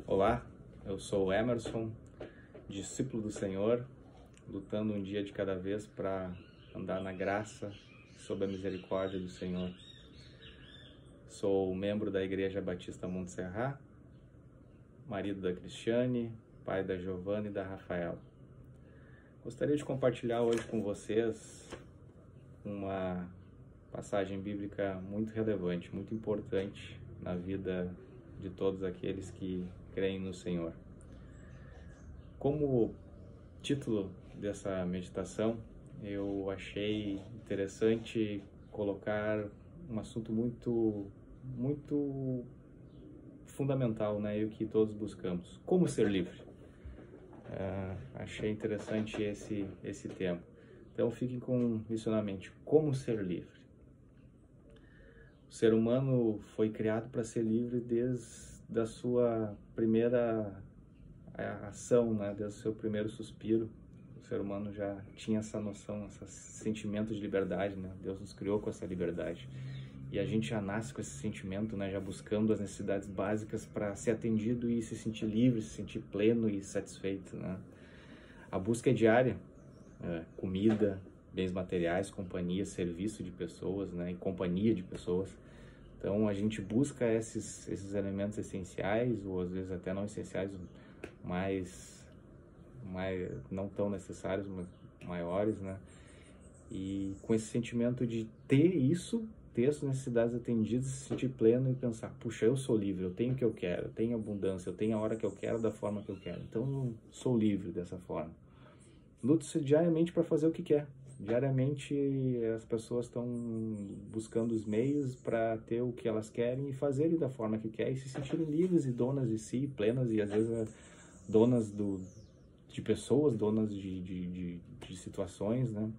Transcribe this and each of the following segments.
Olá, eu sou o Emerson, discípulo do Senhor, lutando um dia de cada vez para andar na graça, sob a misericórdia do Senhor. Sou membro da Igreja Batista Monte Serrat, marido da Cristiane, pai da Giovana e da Rafaela. Gostaria de compartilhar hoje com vocês uma passagem bíblica muito relevante, muito importante na vida de todos aqueles que creem no Senhor. Como título dessa meditação, eu achei interessante colocar um assunto muito fundamental, né? E o que todos buscamos: como ser livre. Achei interessante esse tema. Então fiquem com isso na mente: como ser livre. O ser humano foi criado para ser livre desde a sua primeira ação, né? Desde o seu primeiro suspiro. O ser humano já tinha essa noção, esse sentimento de liberdade, né? Deus nos criou com essa liberdade. E a gente já nasce com esse sentimento, né? Já buscando as necessidades básicas para ser atendido e se sentir livre, se sentir pleno e satisfeito, né? A busca é diária: comida, bens materiais, companhia, serviço de pessoas, né? E companhia de pessoas. Então a gente busca esses elementos essenciais, ou às vezes até não essenciais, mais não tão necessários, mas maiores, né? E com esse sentimento de ter isso, ter as necessidades atendidas, se sentir pleno e pensar: puxa, eu sou livre, eu tenho o que eu quero, eu tenho abundância, eu tenho a hora que eu quero, da forma que eu quero. Então eu sou livre dessa forma. Luto-se diariamente para fazer o que quer. Diariamente as pessoas estão buscando os meios para ter o que elas querem e fazerem da forma que querem e se sentirem livres e donas de si, plenas, e às vezes donas de pessoas, donas de situações, né?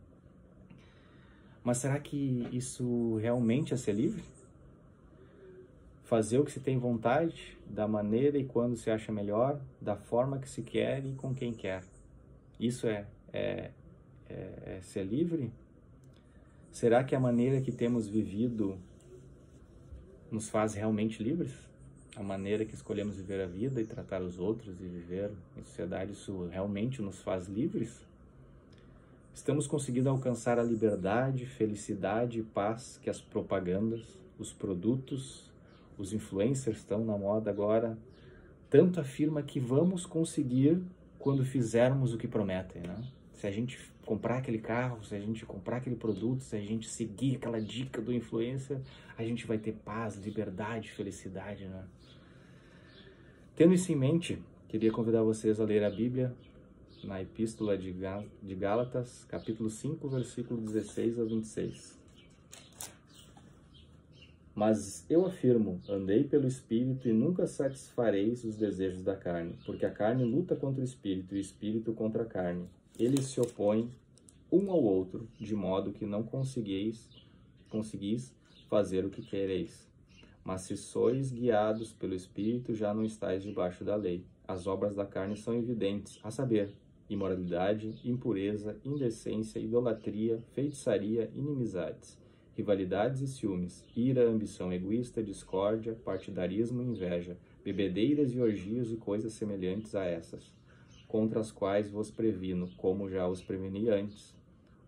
Mas será que isso realmente é ser livre? Fazer o que se tem vontade, da maneira e quando se acha melhor, da forma que se quer e com quem quer. Isso é ser livre? Será que a maneira que temos vivido nos faz realmente livres? A maneira que escolhemos viver a vida e tratar os outros e viver em sociedade, isso realmente nos faz livres? Estamos conseguindo alcançar a liberdade, felicidade e paz que as propagandas, os produtos, os influencers estão na moda agora, tanto afirma que vamos conseguir quando fizermos o que prometem, né? Se a gente comprar aquele carro, se a gente comprar aquele produto, se a gente seguir aquela dica do influencer, a gente vai ter paz, liberdade, felicidade, né? Tendo isso em mente, queria convidar vocês a ler a Bíblia na Epístola de Gálatas, capítulo 5, versículo 16 a 26. Mas eu afirmo, andei pelo Espírito e nunca satisfareis os desejos da carne, porque a carne luta contra o Espírito e o Espírito contra a carne. Eles se opõem um ao outro, de modo que não conseguis fazer o que quereis. Mas se sois guiados pelo Espírito, já não estáis debaixo da lei. As obras da carne são evidentes, a saber: imoralidade, impureza, indecência, idolatria, feitiçaria, inimizades, rivalidades e ciúmes, ira, ambição egoísta, discórdia, partidarismo e inveja, bebedeiras e orgias e coisas semelhantes a essas, contra as quais vos previno, como já os preveni antes.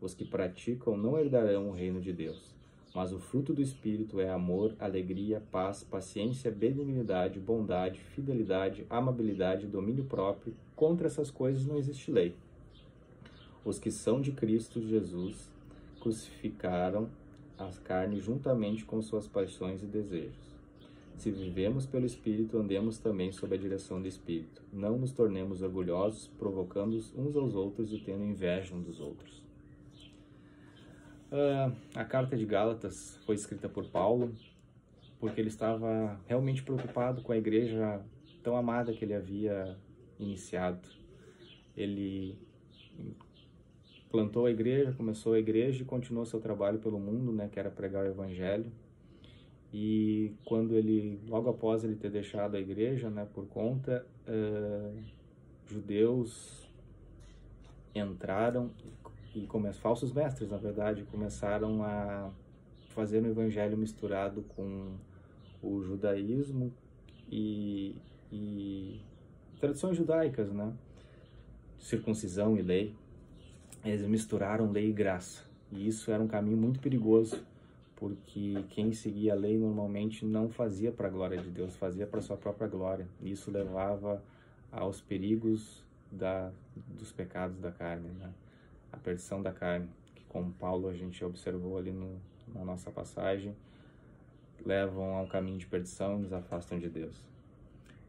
Os que praticam não herdarão o reino de Deus. Mas o fruto do Espírito é amor, alegria, paz, paciência, benignidade, bondade, fidelidade, amabilidade, domínio próprio. Contra essas coisas não existe lei. Os que são de Cristo Jesus crucificaram a carne juntamente com suas paixões e desejos. Se vivemos pelo Espírito, andemos também sob a direção do Espírito. Não nos tornemos orgulhosos, provocando uns aos outros e tendo inveja uns dos outros. A carta de Gálatas foi escrita por Paulo porque ele estava realmente preocupado com a igreja tão amada que ele havia iniciado. Ele plantou a igreja, começou a igreja e continuou seu trabalho pelo mundo, né, que era pregar o evangelho. E quando logo após ele ter deixado a igreja, né, por conta, judeus entraram e falsos mestres, na verdade, começaram a fazer um evangelho misturado com o judaísmo e tradições judaicas, né? Circuncisão e lei. Eles misturaram lei e graça. E isso era um caminho muito perigoso, porque quem seguia a lei normalmente não fazia para a glória de Deus, fazia para sua própria glória. E isso levava aos perigos dos pecados da carne, né? A perdição da carne, que como Paulo a gente observou ali na nossa passagem, levam ao caminho de perdição e nos afastam de Deus.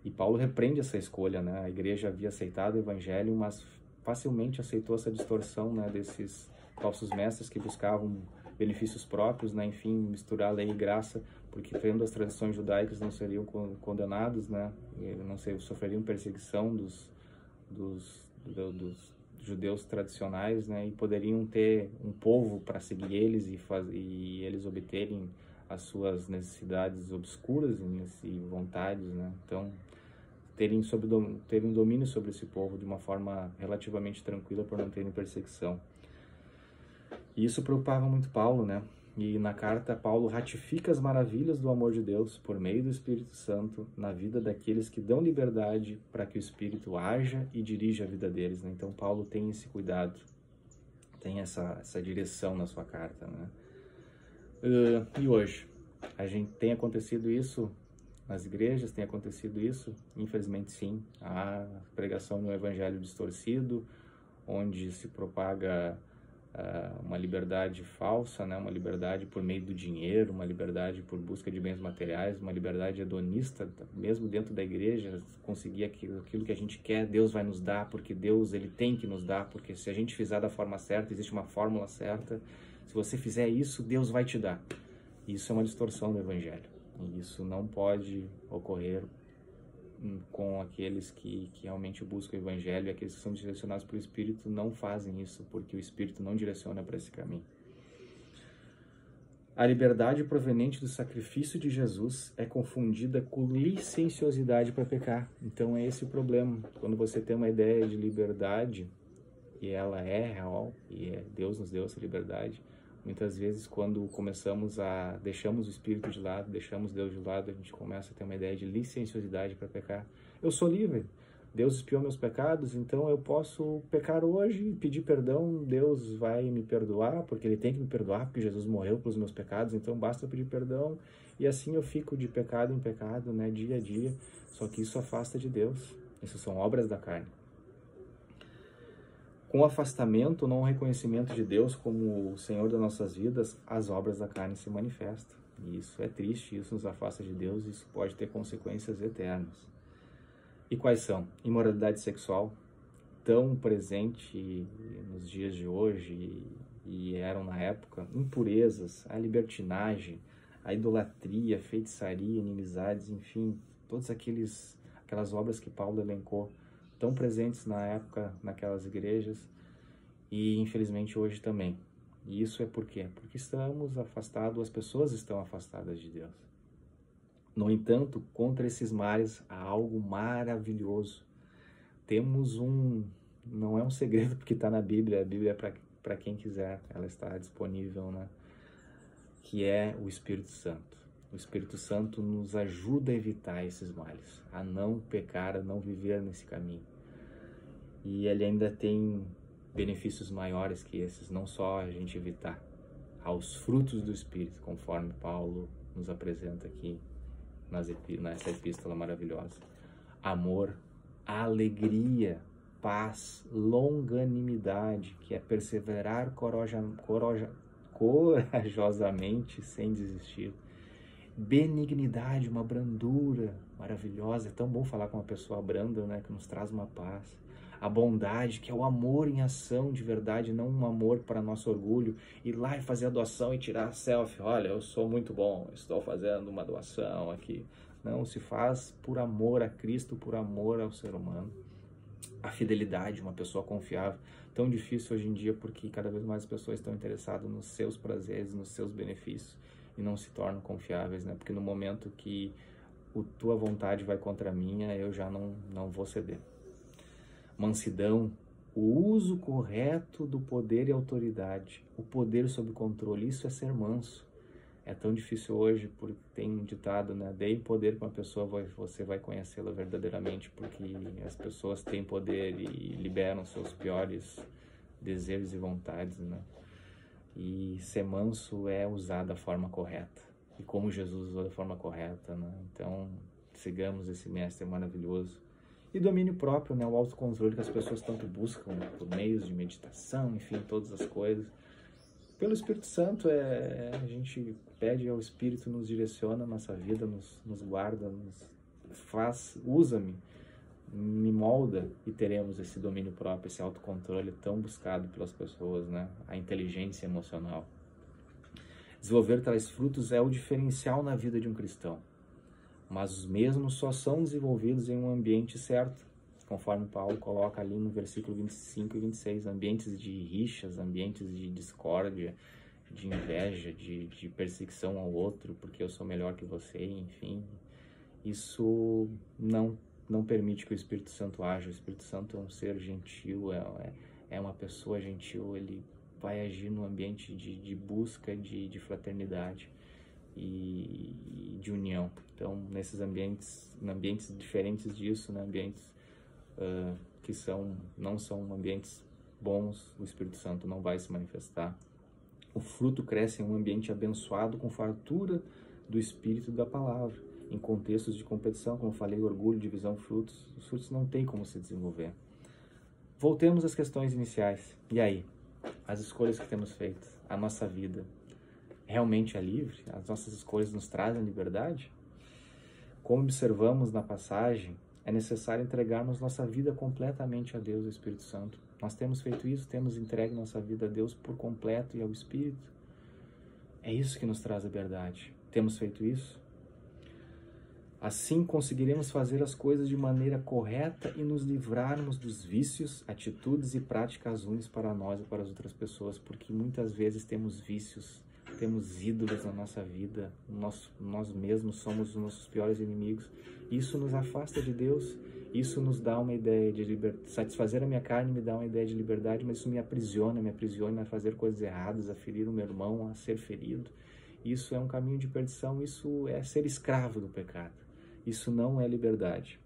E Paulo repreende essa escolha, né? A igreja havia aceitado o evangelho, mas facilmente aceitou essa distorção, né, desses falsos mestres que buscavam benefícios próprios, né? Enfim, misturar lei e graça, porque tendo as tradições judaicas não seriam condenados, né? Não sofreriam perseguição dos judeus tradicionais, né? E poderiam ter um povo para seguir eles e eles obterem as suas necessidades obscuras e vontades, né? Então, terem um domínio sobre esse povo de uma forma relativamente tranquila por não terem perseguição. E isso preocupava muito Paulo, né? E na carta, Paulo ratifica as maravilhas do amor de Deus por meio do Espírito Santo na vida daqueles que dão liberdade para que o Espírito haja e dirija a vida deles, né? Então, Paulo tem esse cuidado, tem essa direção na sua carta, né? E hoje, tem acontecido isso nas igrejas, tem acontecido isso? Infelizmente sim. A pregação de um evangelho distorcido, onde se propaga uma liberdade falsa, né? Uma liberdade por meio do dinheiro, uma liberdade por busca de bens materiais, uma liberdade hedonista, mesmo dentro da igreja, conseguir aquilo que a gente quer, Deus vai nos dar, porque Deus ele tem que nos dar, porque se a gente fizer da forma certa, existe uma fórmula certa, se você fizer isso, Deus vai te dar. Isso é uma distorção do evangelho. E isso não pode ocorrer com aqueles que realmente buscam o evangelho, e aqueles que são direcionados pelo Espírito não fazem isso, porque o Espírito não direciona para esse caminho. A liberdade proveniente do sacrifício de Jesus é confundida com licenciosidade para pecar. Então é esse o problema. Quando você tem uma ideia de liberdade, e ela é real, e Deus nos deu essa liberdade, muitas vezes quando deixamos o Espírito de lado, deixamos Deus de lado, a gente começa a ter uma ideia de licenciosidade para pecar. Eu sou livre, Deus expiou meus pecados, então eu posso pecar hoje e pedir perdão, Deus vai me perdoar, porque Ele tem que me perdoar, porque Jesus morreu pelos meus pecados, então basta eu pedir perdão, e assim eu fico de pecado em pecado, né, dia a dia, só que isso afasta de Deus, isso são obras da carne. Com o afastamento, não o reconhecimento de Deus como o Senhor das nossas vidas, as obras da carne se manifestam. E isso é triste, isso nos afasta de Deus, isso pode ter consequências eternas. E quais são? Imoralidade sexual, tão presente nos dias de hoje e eram na época, impurezas, a libertinagem, a idolatria, a feitiçaria, inimizades, enfim, todas aquelas obras que Paulo elencou, tão presentes na época, naquelas igrejas, e infelizmente hoje também. E isso é por quê? Porque estamos afastados, as pessoas estão afastadas de Deus. No entanto, contra esses males há algo maravilhoso. Temos não é um segredo porque está na Bíblia, a Bíblia é para quem quiser, ela está disponível, né? Que é o Espírito Santo. O Espírito Santo nos ajuda a evitar esses males, a não pecar, a não viver nesse caminho. E ele ainda tem benefícios maiores que esses, não só a gente evitar, aos frutos do Espírito, conforme Paulo nos apresenta aqui nessa epístola maravilhosa. Amor, alegria, paz, longanimidade, que é perseverar corajosamente sem desistir. Benignidade, uma brandura maravilhosa. É tão bom falar com uma pessoa branda, né, que nos traz uma paz. A bondade, que é o amor em ação de verdade, não um amor para nosso orgulho, ir lá e fazer a doação e tirar selfie. Olha, eu sou muito bom, estou fazendo uma doação aqui. Não, se faz por amor a Cristo, por amor ao ser humano. A fidelidade, uma pessoa confiável. Tão difícil hoje em dia porque cada vez mais as pessoas estão interessadas nos seus prazeres, nos seus benefícios, e não se tornam confiáveis, né? Porque no momento que tua vontade vai contra a minha, eu já não vou ceder. Mansidão, o uso correto do poder e autoridade, o poder sob controle, isso é ser manso. É tão difícil hoje, porque tem um ditado, né? Dê poder para uma pessoa, você vai conhecê-la verdadeiramente, porque as pessoas têm poder e liberam seus piores desejos e vontades, né? E ser manso é usar da forma correta, e como Jesus usou da forma correta, né? Então, sigamos esse mestre maravilhoso. E domínio próprio, né? O autocontrole que as pessoas tanto buscam por meios de meditação, enfim, todas as coisas. Pelo Espírito Santo, a gente pede ao Espírito, nos direciona a nossa vida, nos guarda, nos faz, usa-me, me molda, e teremos esse domínio próprio, esse autocontrole tão buscado pelas pessoas, né? A inteligência emocional. Desenvolver tais frutos é o diferencial na vida de um cristão, mas os mesmos só são desenvolvidos em um ambiente certo, conforme Paulo coloca ali no versículo 25 e 26, ambientes de rixas, ambientes de discórdia, de inveja, de perseguição ao outro, porque eu sou melhor que você, enfim. Isso não permite que o Espírito Santo haja. O Espírito Santo é um ser gentil, é uma pessoa gentil, ele vai agir no ambiente de busca de fraternidade e de união. Então, nesses ambientes diferentes disso, né, ambientes que não são ambientes bons, o Espírito Santo não vai se manifestar. O fruto cresce em um ambiente abençoado com fartura do Espírito e da Palavra. Em contextos de competição, como eu falei, orgulho, divisão, frutos, os frutos não têm como se desenvolver. Voltemos às questões iniciais. E aí? As escolhas que temos feito, a nossa vida, realmente é livre? As nossas escolhas nos trazem liberdade? Como observamos na passagem, é necessário entregarmos nossa vida completamente a Deus e ao Espírito Santo. Nós temos feito isso, temos entregue nossa vida a Deus por completo e ao Espírito. É isso que nos traz liberdade. Temos feito isso? Assim conseguiremos fazer as coisas de maneira correta e nos livrarmos dos vícios, atitudes e práticas ruins para nós e para as outras pessoas, porque muitas vezes temos vícios, temos ídolos na nossa vida, nós mesmos somos os nossos piores inimigos. Isso nos afasta de Deus, isso nos dá uma ideia de liberdade. Satisfazer a minha carne me dá uma ideia de liberdade, mas isso me aprisiona a fazer coisas erradas, a ferir o meu irmão, a ser ferido. Isso é um caminho de perdição, isso é ser escravo do pecado. Isso não é liberdade.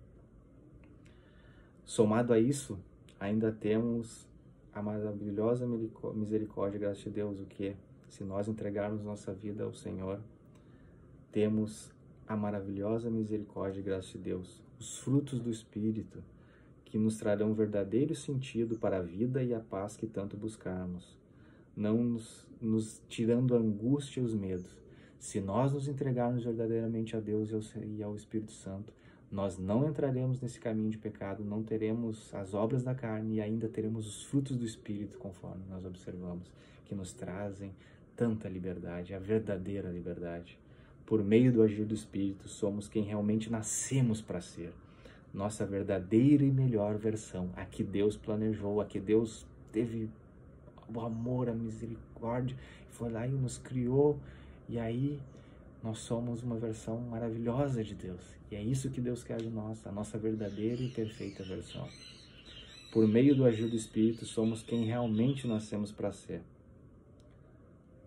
Somado a isso, ainda temos a maravilhosa misericórdia e graça de Deus, o que? Se nós entregarmos nossa vida ao Senhor, temos a maravilhosa misericórdia e graça de Deus, os frutos do Espírito, que nos trarão verdadeiro sentido para a vida e a paz que tanto buscarmos, não nos tirando a angústia e os medos. Se nós nos entregarmos verdadeiramente a Deus e ao Espírito Santo, nós não entraremos nesse caminho de pecado, não teremos as obras da carne e ainda teremos os frutos do Espírito, conforme nós observamos, que nos trazem tanta liberdade, a verdadeira liberdade. Por meio do agir do Espírito, somos quem realmente nascemos para ser. Nossa verdadeira e melhor versão, a que Deus planejou, a que Deus teve o amor, a misericórdia, foi lá e nos criou. E aí nós somos uma versão maravilhosa de Deus. E é isso que Deus quer de nós, a nossa verdadeira e perfeita versão. Por meio do agir do Espírito, somos quem realmente nascemos para ser.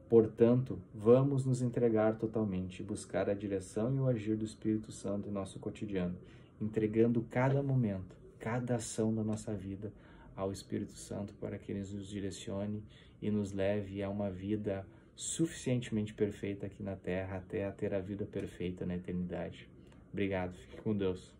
Portanto, vamos nos entregar totalmente, buscar a direção e o agir do Espírito Santo em nosso cotidiano, entregando cada momento, cada ação da nossa vida ao Espírito Santo para que Ele nos direcione e nos leve a uma vida suficientemente perfeita aqui na Terra, até a ter a vida perfeita na eternidade. Obrigado, fique com Deus.